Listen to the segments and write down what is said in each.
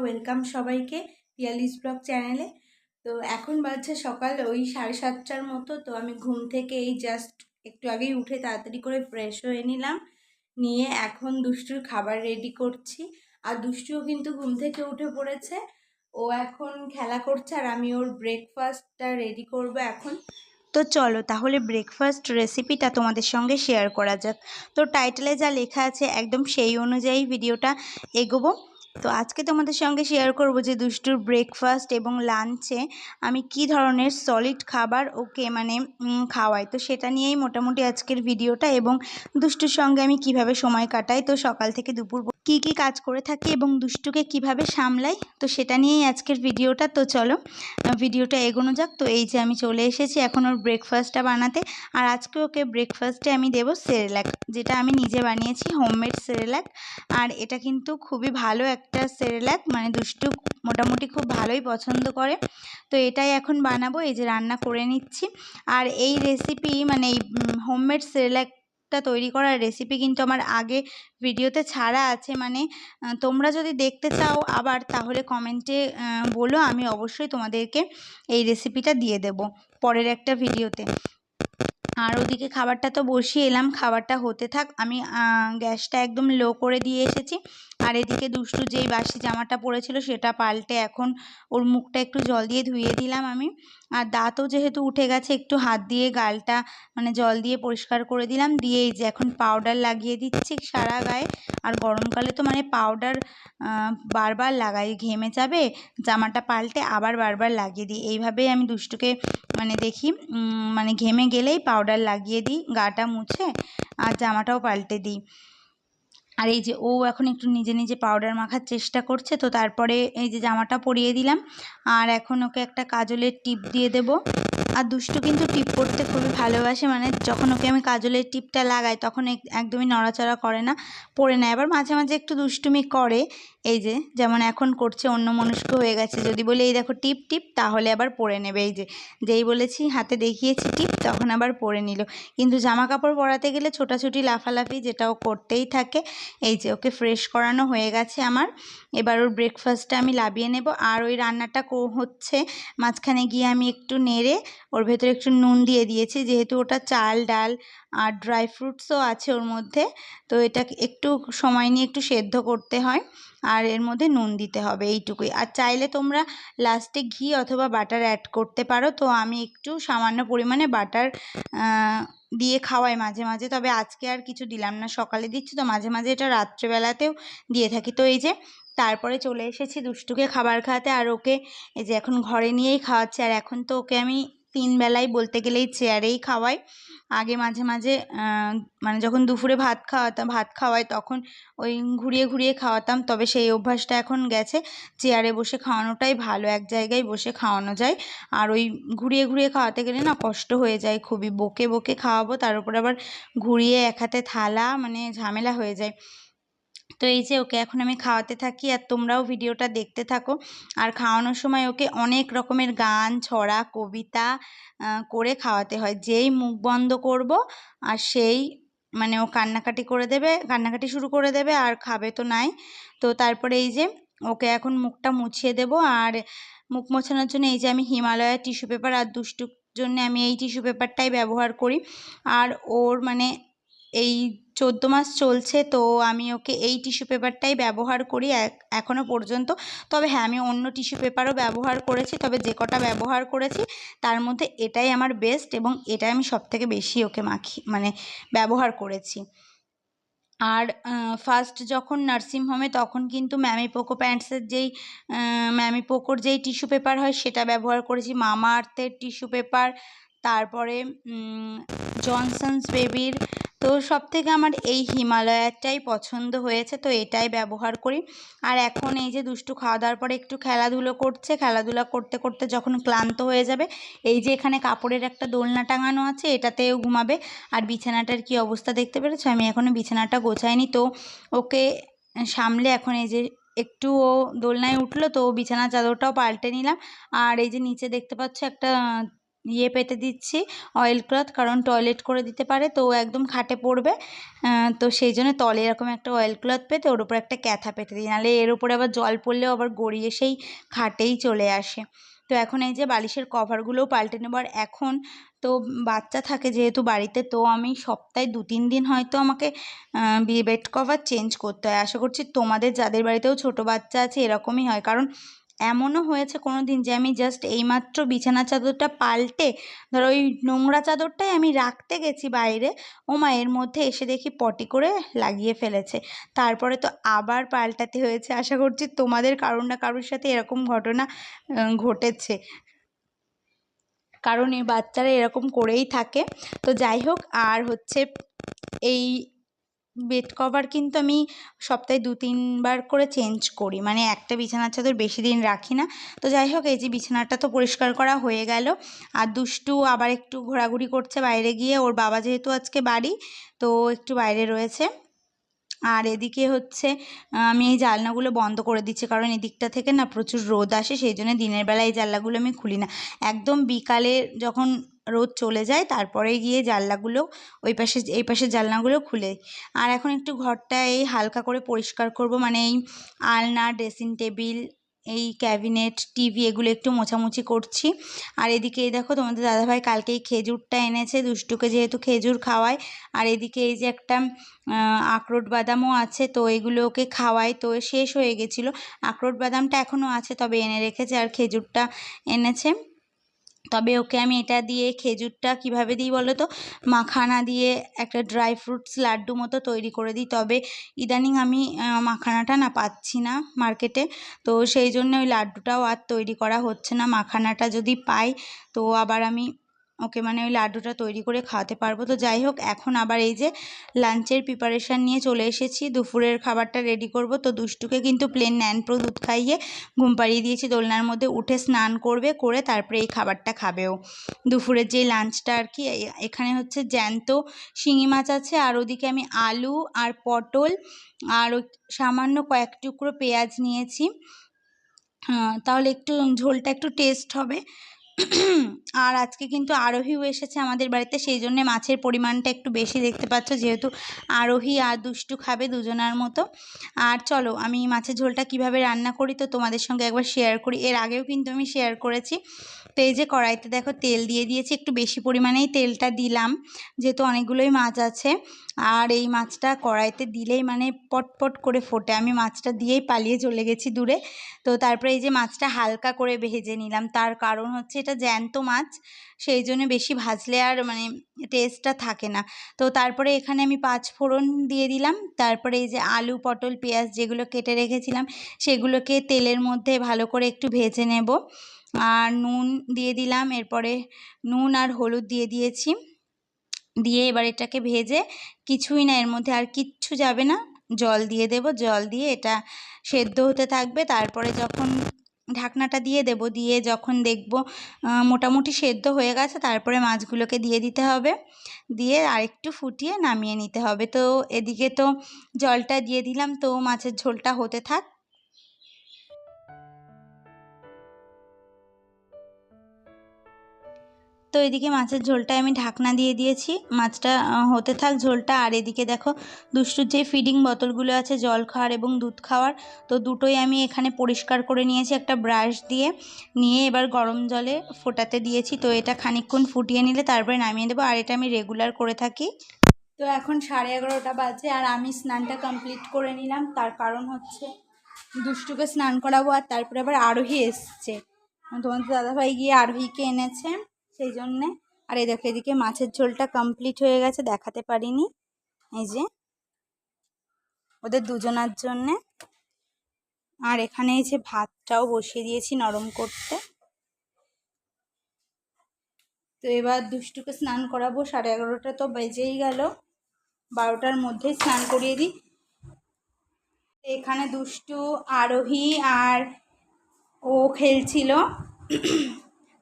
Welcome সবাইকে Piyali's blog চ্যানেলে। তো এখন বাজছে সকাল ওই 7:30টার মতো। তো আমি ঘুম থেকে এই জাস্ট একটু আগেই উঠে তাড়াতাড়ি করে ফ্রেশ হয়ে নিলাম, নিয়ে এখন দুষ্টুর খাবার রেডি করছি। আর দুষ্টুও কিন্তু ঘুম থেকে উঠে পড়েছে, ও এখন খেলা করছে আর আমি ওর ব্রেকফাস্টটা রেডি করব এখন। তো চলো তাহলে ব্রেকফাস্ট রেসিপিটা তোমাদের সঙ্গে শেয়ার করা যাক। তো টাইটেলে যা লেখা আছে একদম সেই অনুযায়ী ভিডিওটা এগোবো। তো আজকে তোমাদের সঙ্গে শেয়ার করব যে দুষ্টুর ব্রেকফাস্ট এবং লাঞ্চে আমি কি ধরনের সলিড খাবার ওকে খাওয়াই। তো সেটা নিয়েই মোটামুটি আজকের ভিডিওটা, এবং দুষ্টুর সঙ্গে আমি কিভাবে সময় কাটাই, তো সকাল থেকে দুপুর কি কি কাজ করে থাকি এবং দুষ্টুকে কিভাবে সামলাই, তো সেটা নিয়েই আজকের ভিডিওটা। তো চলো ভিডিওটা এগোনো যাক। তো এই যে আমি চলে এসেছি এখন ওর ব্রেকফাস্টটা বানাতে। আর আজকে ওকে ব্রেকফাস্টে আমি দেবো সেরেল্যাক, যেটা আমি নিজে বানিয়েছি, হোমমেড সেরেল্যাক। আর এটা কিন্তু খুবই ভালো একটা সেরেল্যাক, দুষ্টু মোটামুটি খুব ভালোই পছন্দ করে। তো এটাই এখন বানাবো, এই যে রান্না করে নিচ্ছি। আর এই রেসিপি এই হোমমেড সেরেল্যাকটা তৈরি করার রেসিপি কিন্তু আমার আগে ভিডিওতে ছাড়া আছে। তোমরা যদি দেখতে চাও আবার, তাহলে কমেন্টে বলো, আমি অবশ্যই তোমাদেরকে এই রেসিপিটা দিয়ে দেব পরের একটা ভিডিওতে। আর ওদিকে খাবারটা তো বসিয়ে এলাম, খাবারটা হতে থাক। আমি গ্যাসটা একদম লো করে দিয়ে এসেছি। আর এদিকে দুষ্টু যেই বাসি জামাটা পরেছিল সেটা পাল্টে এখন ওর মুখটা একটু জল দিয়ে ধুয়ে দিলাম আমি। আর দাঁতও যেহেতু উঠে গেছে, একটু হাত দিয়ে গালটা জল দিয়ে পরিষ্কার করে দিলাম। দিয়ে এই যে এখন পাউডার লাগিয়ে দিচ্ছি সারা গায়ে। আর গরমকালে তো পাউডার বারবার লাগাই, ঘেমে যাবে জামাটা পাল্টে আবার বারবার লাগিয়ে দিই। এইভাবেই আমি দুষ্টুকে দেখি, ঘেমে গেলেই পাউডার লাগিয়ে দিই, গাটা মুছে আর জামাটাও পাল্টে দিই। আর এই যে ও এখন একটু নিজে নিজে পাউডার মাখার চেষ্টা করছে। তো তারপরে এই যে জামাটা পরিয়ে দিলাম। আর এখন ওকে একটা কাজলের টিপ দিয়ে দেব। আর দুষ্টু কিন্তু টিপ পরতে খুবই ভালোবাসে, যখন ওকে আমি কাজলের টিপটা লাগাই তখন একদমই নড়াচড়া করে না, পরে নেয়। আবার মাঝে মাঝে একটু দুষ্টুমি করে, এই যে যেমন এখন করছে, অন্যমনস্ক হয়ে গেছে। যদি বলি এই দেখো টিপ টিপ, তাহলে আবার পরে নেবে। এই যে যেই বলেছি হাতে দেখিয়েছি টিপ, তখন আবার পরে নিল। কিন্তু জামা কাপড় পরাতে গেলে ছোটাছুটি লাফালাফি যেটাও করতেই থাকে। এই যে ওকে ফ্রেশ করানো হয়ে গেছে আমার। এবার ওর ব্রেকফাস্টটা আমি লাভিয়ে নেব। আর ওই রান্নাটা হচ্ছে, মাঝখানে গিয়ে আমি একটু নেড়ে ওর ভেতরে একটু নুন দিয়ে দিয়েছি, যেহেতু ওটা চাল ডাল আর ড্রাই ফ্রুটসও আছে ওর মধ্যে। তো এটাকে একটু সময় নিয়ে একটু সেদ্ধ করতে হয়, আর এর মধ্যে নুন দিতে হবে, এইটুকুই। আর চাইলে তোমরা লাস্টে ঘি অথবা বাটার অ্যাড করতে পারো। তো আমি একটু সামান্য পরিমাণে বাটার দিয়ে খাওয়াই মাঝে মাঝে, তবে আজকে আর কিছু দিলাম না, সকালে দিচ্ছি তো, মাঝে মাঝে এটা রাত্রেবেলাতেও দিয়ে থাকি। তো এই যে তারপরে চলে এসেছি দুষ্টুকে খাবার খাওয়াতে। আর ওকে এই যে এখন ঘরে নিয়েই খাওয়াচ্ছি। আর এখন তো ওকে আমি 3 বেলাই বলতে গেলেই চেয়ারেই খাওয়াই। আগে মাঝে মাঝে যখন দুপুরে ভাত খাওয়াই তখন ওই ঘুরিয়ে ঘুরিয়ে খাওয়াতাম, তবে সেই অভ্যাসটা এখন গেছে। চেয়ারে বসে খাওয়ানোটাই ভালো, এক জায়গায় বসে খাওয়ানো যায়। আর ওই ঘুরিয়ে ঘুরিয়ে খাওয়াতে গেলে না কষ্ট হয়ে যায় খুবই, বকে বকে খাওয়াবো, তার উপর আবার ঘুরিয়ে এক হাতে থালা, ঝামেলা হয়ে যায়। তো এই যে ওকে এখন আমি খাওয়াতে থাকি, আর তোমরাও ভিডিওটা দেখতে থাকো। আর খাওয়ানোর সময় ওকে অনেক রকমের গান, ছড়া, কবিতা করে খাওয়াতে হয়। যেই মুখ বন্ধ করব আর সেই ও কান্নাকাটি শুরু করে দেবে, আর খাবে তো নাই। তো তারপরে এই যে ওকে এখন মুখটা মুছিয়ে দেব। আর মুখ মোছানোর জন্য এই যে আমি হিমালয়া টিস্যু পেপার, আর দুষ্টুর জন্য আমি এই টিস্যু পেপারটাই ব্যবহার করি। আর ওর এই 14 মাস চলছে, তো আমি ওকে এই টিস্যু পেপারটাই ব্যবহার করি এখনও পর্যন্ত। তবে হ্যাঁ, আমি অন্য টিস্যু পেপারও ব্যবহার করেছি, তবে যে কটা ব্যবহার করেছি তার মধ্যে এটাই আমার বেস্ট, এবং এটাই আমি সবথেকে বেশি ওকে ব্যবহার করেছি। আর ফার্স্ট যখন নার্সিংহোমে, তখন কিন্তু ম্যামিপোকোর যেই টিস্যু পেপার হয় সেটা ব্যবহার করেছি, মামা আর্থের টিস্যু পেপার, তারপরে জনসনস বেবির। তো সবথেকে আমার এই হিমালয়ারটাই পছন্দ হয়েছে, তো এটাই ব্যবহার করি। আর এখন এই যে দুষ্টু খাওয়া দাওয়ার পরে একটু খেলাধুলো করছে, খেলাধুলা করতে করতে যখন ক্লান্ত হয়ে যাবে, এই যে এখানে কাপড়ের একটা দোলনা টাঙানো আছে, এটাতেও ঘুমাবে। আর বিছানাটার কি অবস্থা দেখতে পেরেছো, আমি এখনও বিছানাটা গোছাইনি। তো ওকে সামলে এখন এই যে একটু ও দোলনায় উঠলো, তো বিছানার চাদরটাও পাল্টে নিলাম। আর এই যে নিচে দেখতে পাচ্ছ একটা ইয়ে পেতে দিচ্ছি অয়েল ক্লথ, কারণ টয়লেট করে দিতে পারে তো একদম খাটে পড়বে, তো সেই জন্য তলে এরকম একটা অয়েল ক্লথ পেতে ওর উপর একটা ক্যাথা পেতে দিই, নাহলে এর উপরে আবার জল পড়লেও আবার গড়িয়ে সেই খাটেই চলে আসে। তো এখন এই যে বালিশের কভারগুলোও পাল্টে নেবার, এখন তো বাচ্চা থাকে যেহেতু বাড়িতে, তো আমি সপ্তাহে 2-3 দিন হয়তো আমাকে বেড কভার চেঞ্জ করতে হয়। আশা করছি তোমাদের যাদের বাড়িতেও ছোট বাচ্চা আছে এরকমই হয়, কারণ এমনও হয়েছে কোনো দিন যে আমি জাস্ট এইমাত্র বিছানার চাদরটা পাল্টে ধরো ওই নোংরা চাদরটাই আমি রাখতে গেছি বাইরে, ও মা এর মধ্যে এসে দেখি পটি করে লাগিয়ে ফেলেছে, তারপরে তো আবার পাল্টাতে হয়েছে। আশা করছি তোমাদের কারোর না কারোর সাথে এরকম ঘটনা ঘটেছে, কারণ এই বাচ্চারা এরকম করেই থাকে। তো যাই হোক, আর হচ্ছে এই বেড কভার কিন্তু আমি সপ্তাহে 2-3 বার করে চেঞ্জ করি, মানে একটা বিছানার চাদর বেশি দিন রাখি না। তো যাই হোক, এই যে বিছানাটা তো পরিষ্কার করা হয়ে গেল, আর দুষ্টু আবার একটু ঘোরাঘুরি করছে বাইরে গিয়ে, ওর বাবা যেহেতু আজকে বাড়ি তো একটু বাইরে রয়েছে। আর এদিকে হচ্ছে আমি এই জানলাগুলো বন্ধ করে দিচ্ছি, কারণ এদিকটা থেকে না প্রচুর রোদ আসে, সেই জন্য দিনের বেলা এই জানলাগুলো আমি খুলি না, একদম বিকালে যখন রোদ চলে যায় তারপরে গিয়ে জানলাগুলো ওই পাশে এই পাশের জানলাগুলো খুলে। আর এখন একটু ঘরটা এই হালকা করে পরিষ্কার করব, মানে এই আলনা, ড্রেসিং টেবিল, এই ক্যাবিনেট, টিভি এগুলো একটু মোছামুছি করছি। আর এদিকে এই দেখো তোমাদের দাদাভাই কালকে এই খেজুরটা এনেছে, দুষ্টুকে যেহেতু খেজুর খাওয়ায়। আর এদিকে এই যে একটা আখরোট বাদামও আছে, তো এগুলো ওকে খাওয়াই, তো শেষ হয়ে গেছিলো। আখরোট বাদামটা এখনও আছে, তবে এনে রেখেছে, আর খেজুরটা এনেছে। তবে ওকে আমি এটা দিয়ে, খেজুরটা কিভাবে দিই বলো তো, মাখানা দিয়ে একটা ড্রাই ফ্রুটস লাড্ডু মতো তৈরি করে দিই, তবে ইদানিং আমি মাখানাটা না পাচ্ছি না মার্কেটে, তো সেই জন্য ওই লাড্ডুটাও আর তৈরি করা হচ্ছে না। মাখানাটা যদি পাই তো আবার আমি ওকে মানে ওই লাড্ডুটা তৈরি করে খাওয়াতে পারবো। তো যাই হোক, এখন আবার এই যে লাঞ্চের প্রিপারেশান নিয়ে চলে এসেছি, দুপুরের খাবারটা রেডি করব। তো দুষ্টুকে কিন্তু প্লেন ন্যানপ্রো দুধ খাইয়ে ঘুম পাড়িয়ে দিয়েছি, দোলনার মধ্যে উঠে স্নান করবে, করে তারপরে এই খাবারটা খাবেও। দুপুরের যে লাঞ্চটা আর কি, এখানে হচ্ছে জ্যান্ত শিঙি মাছ আছে, আর ওদিকে আমি আলু আর পটল আর সামান্য কয়েক টুকরো পেঁয়াজ নিয়েছি, তাহলে একটু ঝোলটা একটু টেস্ট হবে। আর আজকে কিন্তু আরোহীও এসেছে আমাদের বাড়িতে, সেই জন্যে মাছের পরিমাণটা একটু বেশি দেখতে পাচ্ছ, যেহেতু আরোহী আর দুষ্টু খাবে দুজনার মতো। আর চলো আমি মাছের ঝোলটা কিভাবে রান্না করি তো তোমাদের সঙ্গে একবার শেয়ার করি, এর আগেও কিন্তু আমি শেয়ার করেছি। তো এই যে কড়াইতে দেখো তেল দিয়ে দিয়েছি, একটু বেশি পরিমাণেই তেলটা দিলাম, যেহেতু অনেকগুলোই মাছ আছে। আর এই মাছটা কড়াইতে দিলেই মানে পটপট করে ফোটে, আমি মাছটা দিয়েই পালিয়ে চলে গেছি দূরে। তো তারপরে এই যে মাছটা হালকা করে ভেজে নিলাম, তার কারণ হচ্ছে এটা জ্যান্ত মাছ, সেই জন্য বেশি ভাজলে আর মানে টেস্টটা থাকে না। তো তারপরে এখানে আমি 5 ফোড়ন দিয়ে দিলাম, তারপরে এই যে আলু, পটল, পেঁয়াজ যেগুলো কেটে রেখেছিলাম সেগুলোকে তেলের মধ্যে ভালো করে একটু ভেজে নেব। আর নুন দিয়ে দিলাম, এরপরে নুন আর হলুদ দিয়ে দিয়েছি, দিয়ে এবার এটাকে ভেজে, কিছুই না এর মধ্যে আর কিচ্ছু যাবে না, জল দিয়ে দেব, জল দিয়ে এটা সেদ্ধ হতে থাকবে। তারপরে যখন ঢাকনাটা দিয়ে দেব, দিয়ে যখন দেখব মোটামুটি সেদ্ধ হয়ে গেছে, তারপরে মাছগুলোকে দিয়ে দিতে হবে, দিয়ে আরেকটু ফুটিয়ে নামিয়ে নিতে হবে। তো এদিকে তো জলটা দিয়ে দিলাম, তো মাছের ঝোলটা হতে থাক। তো এদিকে মাছের ঝোলটা আমি ঢাকনা দিয়ে দিয়েছি, মাছটা হতে থাক ঝোলটা। আর এদিকে দেখো দুষ্টুর যে ফিডিং বোতলগুলো আছে জল খাওয়ার এবং দুধ খাওয়ার, তো দুটোই আমি এখানে পরিষ্কার করে নিয়েছি একটা ব্রাশ দিয়ে, নিয়ে এবার গরম জলে ফোটাতে দিয়েছি। তো এটা খানিকক্ষণ ফুটিয়ে নিলে তারপরে নামিয়ে দেবো, আর এটা আমি রেগুলার করে থাকি। তো এখন 11:30 বাজে, আর আমি স্নানটা কমপ্লিট করে নিলাম, তার কারণ হচ্ছে দুষ্টুকে স্নান করাবো, আর তারপরে আবার আরোহী এসছে, তোমাদের দাদাভাই গিয়ে আরোহীকে এনেছে সেই জন্যে। আর এই দেখো এদিকে মাছের ঝোলটা কমপ্লিট হয়ে গেছে, দেখাতে পারিনি, এই যে ওদের দুজনার জন্যে। আর এখানে এই যে ভাতটাও বসিয়ে দিয়েছি নরম করতে। তো এবার দুষ্টুকে স্নান করাবো, 11:30 তো বেজেই গেল, 12টার মধ্যেই স্নান করিয়ে দিই। এখানে দুষ্টু, আরোহী আর ও খেলছিল,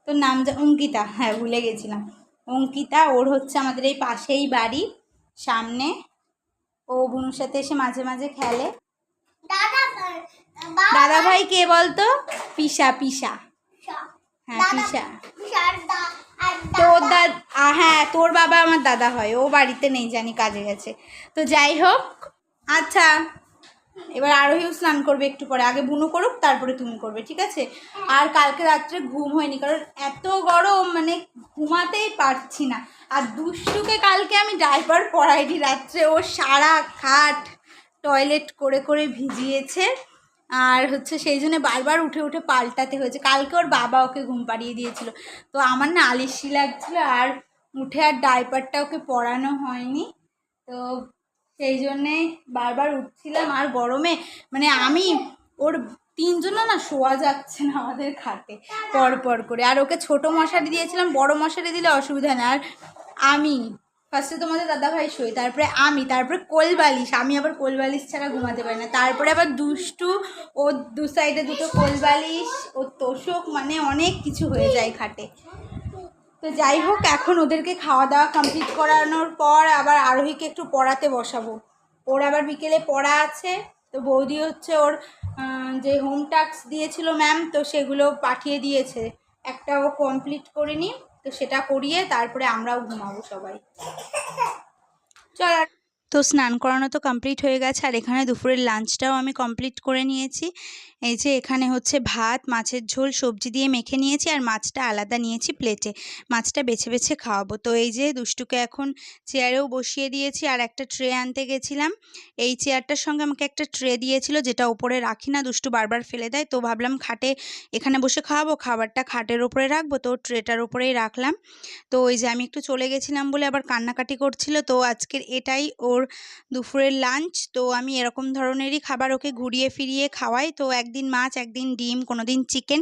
তো নাম অঙ্কিতা, হ্যাঁ ভুলে গেছিলাম, অঙ্কিতা। ওর হচ্ছে আমাদের এই পাশেই বাড়ি সামনে, ও বুনুর সাথে এসে মাঝে মাঝে খেলে। দাদা ভাই কে বলতো? পিসা, পিসা, হ্যাঁ পিসা। তোর হ্যাঁ তোর বাবা আমার দাদা হয়, ও বাড়িতে নেই, জানি কাজে গেছে। তো যাই হোক, আচ্ছা এবার আরোহীও স্নান করবে একটু পরে, আগে বুনু করুক তারপরে তুমি করবে, ঠিক আছে? আর কালকে রাত্রে ঘুম হয়নি, কারণ এত গরম, মানে ঘুমাতেই পারছি না। আর দুষ্টুকে কালকে আমি ডাইপার পরাইনি রাত্রে, ও সারা খাট টয়লেট করে করে ভিজিয়েছে। আর হচ্ছে সেই জন্য বারবার উঠে উঠে পাল্টাতে হয়েছে। কালকে ওর বাবা ওকে ঘুম পাড়িয়ে দিয়েছিল, তো আমার না আলিশি লাগছিল, আর উঠে আর ডাইপারটা ওকে পরানো হয়নি। তো সেই জন্যে বারবার উঠছিলাম, আর গরমে মানে আমি ওর তিনজনে না শোয়া যাচ্ছে না আমাদের খাটে পর পর করে। আর ওকে ছোট মশারি দিয়েছিলাম, বড় মশারি দিলে অসুবিধা নেই। আর আমি ফার্স্টে তোমাদের দাদাভাই শোয়, তারপরে আমি, তারপরে কোলবালিশ, আমি আবার কোলবালিশ ছাড়া ঘুমাতে পারি না। তারপরে আবার দুষ্টু, ও দু সাইডে দুটো কোলবালিশ, ও তোষক, মানে অনেক কিছু হয়ে যায় খাটে। তো যাই হোক, এখন ওদেরকে খাওয়া দাওয়া কমপ্লিট করানোর পর আবার আরোহীকে একটু পড়াতে বসাবো। ওর আবার বিকেলে পড়া আছে। তো বৌদি হচ্ছে ওর যে হোম টাস্ক দিয়েছিল ম্যাম, তো সেগুলো পাঠিয়ে দিয়েছে, একটা ও কমপ্লিট করিনি, তো সেটা করিয়ে তারপরে আমরাও ঘুমাবো সবাই। চল। তো স্নান করানো তো কমপ্লিট হয়ে গেছে, আর এখানে দুপুরের লাঞ্চটাও আমি কমপ্লিট করে নিয়েছি। এই যে এখানে হচ্ছে ভাত, মাছের ঝোল, সবজি দিয়ে মেখে নিয়েছি, আর মাছটা আলাদা নিয়েছি প্লেটে, মাছটা বেছে বেছে খাওয়াবো। তো এই যে দুষ্টুকে এখন চেয়ারেও বসিয়ে দিয়েছি, আর একটা ট্রে আনতে গেছিলাম। এই চেয়ারটার সঙ্গে আমাকে একটা ট্রে দিয়েছিল, যেটা ওপরে রাখি না, দুষ্টু বারবার ফেলে দেয়, তো ভাবলাম খাটে এখানে বসে খাওয়াবো, খাবারটা খাটের ওপরে রাখবো, তো ট্রেটার ওপরেই রাখলাম। তো ওই যে আমি একটু চলে গেছিলাম বলে আবার কান্নাকাটি করছিল। তো আজকের এটাই ওর দুপুরের লাঞ্চ। তো আমি এরকম ধরনেরই খাবার ওকে ঘুরিয়ে ফিরিয়ে খাওয়াই, তো একদিন মাছ, একদিন ডিম, কোনো দিন চিকেন।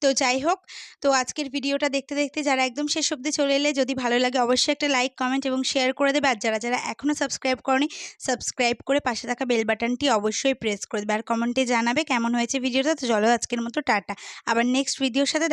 তো যাই হোক, তো আজকের ভিডিওটা দেখতে দেখতে যারা একদম শেষ অবধি চলে এলে, যদি ভালো লাগে অবশ্যই একটা লাইক, কমেন্ট এবং শেয়ার করে দেবে। আর যারা যারা এখনও সাবস্ক্রাইব করনি, সাবস্ক্রাইব করে পাশে থাকা বেল বাটনটি অবশ্যই প্রেস করে দেবে, আর কমেন্টে জানাবে কেমন হয়েছে ভিডিওটা। তো চলো আজকের মতো টাটা, আবার নেক্সট ভিডিওর সাথে